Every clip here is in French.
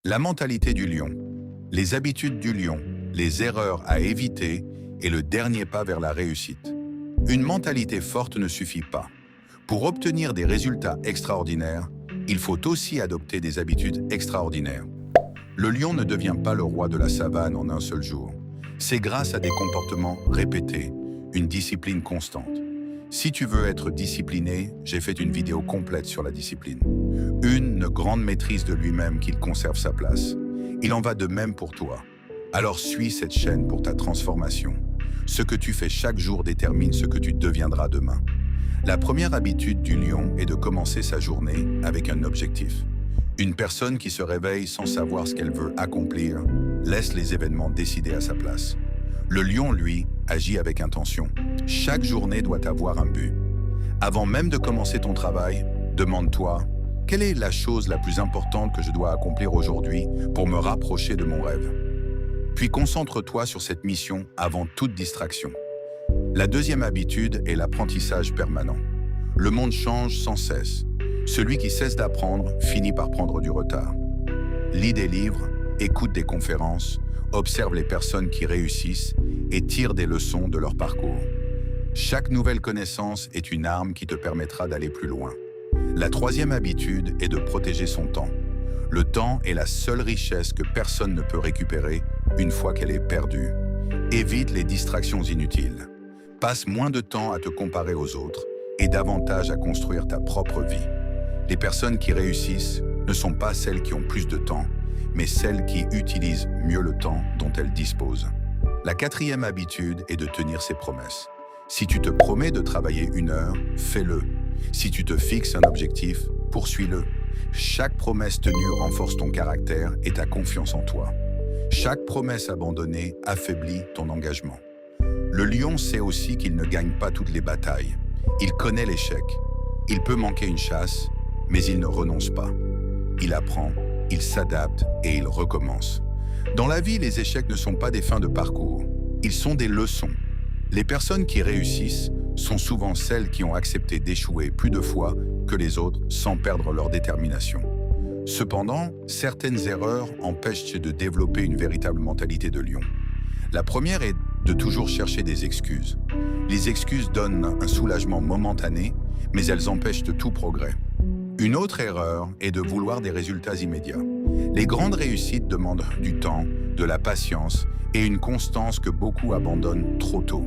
La mentalité du lion, les habitudes du lion, les erreurs à éviter et le dernier pas vers la réussite. Une mentalité forte ne suffit pas. Pour obtenir des résultats extraordinaires, il faut aussi adopter des habitudes extraordinaires. Le lion ne devient pas le roi de la savane en un seul jour. C'est grâce à des comportements répétés, une discipline constante. Si tu veux être discipliné, j'ai fait une vidéo complète sur la discipline. Une grande maîtrise de lui-même qu'il conserve sa place. Il en va de même pour toi. Alors suis cette chaîne pour ta transformation. Ce que tu fais chaque jour détermine ce que tu deviendras demain. La première habitude du lion est de commencer sa journée avec un objectif. Une personne qui se réveille sans savoir ce qu'elle veut accomplir laisse les événements décider à sa place. Le lion, lui, agit avec intention. Chaque journée doit avoir un but. Avant même de commencer ton travail, demande-toi: quelle est la chose la plus importante que je dois accomplir aujourd'hui pour me rapprocher de mon rêve? Puis concentre-toi sur cette mission avant toute distraction. La deuxième habitude est l'apprentissage permanent. Le monde change sans cesse. Celui qui cesse d'apprendre finit par prendre du retard. Lis des livres, écoute des conférences, observe les personnes qui réussissent et tire des leçons de leur parcours. Chaque nouvelle connaissance est une arme qui te permettra d'aller plus loin. La troisième habitude est de protéger son temps. Le temps est la seule richesse que personne ne peut récupérer une fois qu'elle est perdue. Évite les distractions inutiles. Passe moins de temps à te comparer aux autres et davantage à construire ta propre vie. Les personnes qui réussissent ne sont pas celles qui ont plus de temps, mais celles qui utilisent mieux le temps dont elles disposent. La quatrième habitude est de tenir ses promesses. Si tu te promets de travailler 1 heure, fais-le. Si tu te fixes un objectif, poursuis-le. Chaque promesse tenue renforce ton caractère et ta confiance en toi. Chaque promesse abandonnée affaiblit ton engagement. Le lion sait aussi qu'il ne gagne pas toutes les batailles. Il connaît l'échec. Il peut manquer une chasse, mais il ne renonce pas. Il apprend, il s'adapte et il recommence. Dans la vie, les échecs ne sont pas des fins de parcours. Ils sont des leçons. Les personnes qui réussissent sont souvent celles qui ont accepté d'échouer plus de fois que les autres sans perdre leur détermination. Cependant, certaines erreurs empêchent de développer une véritable mentalité de lion. La première est de toujours chercher des excuses. Les excuses donnent un soulagement momentané, mais elles empêchent tout progrès. Une autre erreur est de vouloir des résultats immédiats. Les grandes réussites demandent du temps, de la patience et une constance que beaucoup abandonnent trop tôt.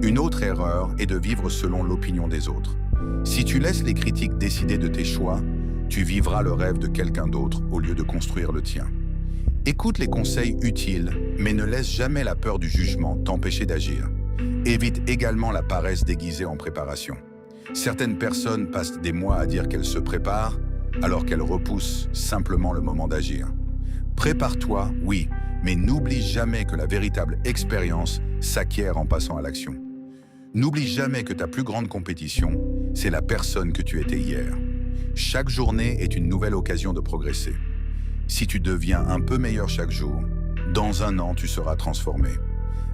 Une autre erreur est de vivre selon l'opinion des autres. Si tu laisses les critiques décider de tes choix, tu vivras le rêve de quelqu'un d'autre au lieu de construire le tien. Écoute les conseils utiles, mais ne laisse jamais la peur du jugement t'empêcher d'agir. Évite également la paresse déguisée en préparation. Certaines personnes passent des mois à dire qu'elles se préparent, alors qu'elles repoussent simplement le moment d'agir. Prépare-toi, oui, mais n'oublie jamais que la véritable expérience s'acquiert en passant à l'action. N'oublie jamais que ta plus grande compétition, c'est la personne que tu étais hier. Chaque journée est une nouvelle occasion de progresser. Si tu deviens un peu meilleur chaque jour, dans 1 an, tu seras transformé.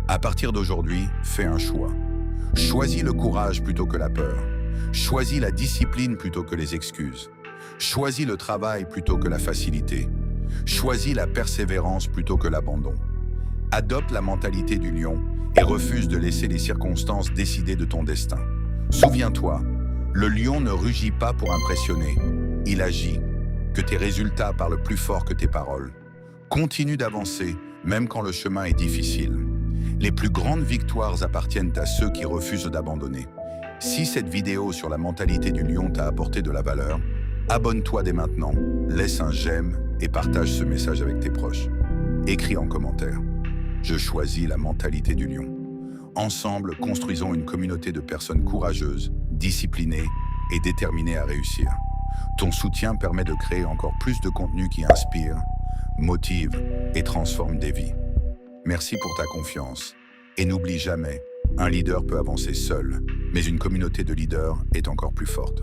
À partir d'aujourd'hui, fais un choix. Choisis le courage plutôt que la peur. Choisis la discipline plutôt que les excuses. Choisis le travail plutôt que la facilité. Choisis la persévérance plutôt que l'abandon. Adopte la mentalité du lion et refuse de laisser les circonstances décider de ton destin. Souviens-toi, le lion ne rugit pas pour impressionner, il agit. Que tes résultats parlent plus fort que tes paroles. Continue d'avancer, même quand le chemin est difficile. Les plus grandes victoires appartiennent à ceux qui refusent d'abandonner. Si cette vidéo sur la mentalité du lion t'a apporté de la valeur, abonne-toi dès maintenant, laisse un j'aime et partage ce message avec tes proches. Écris en commentaire: je choisis la mentalité du lion. Ensemble, construisons une communauté de personnes courageuses, disciplinées et déterminées à réussir. Ton soutien permet de créer encore plus de contenu qui inspire, motive et transforme des vies. Merci pour ta confiance. Et n'oublie jamais, un leader peut avancer seul, mais une communauté de leaders est encore plus forte.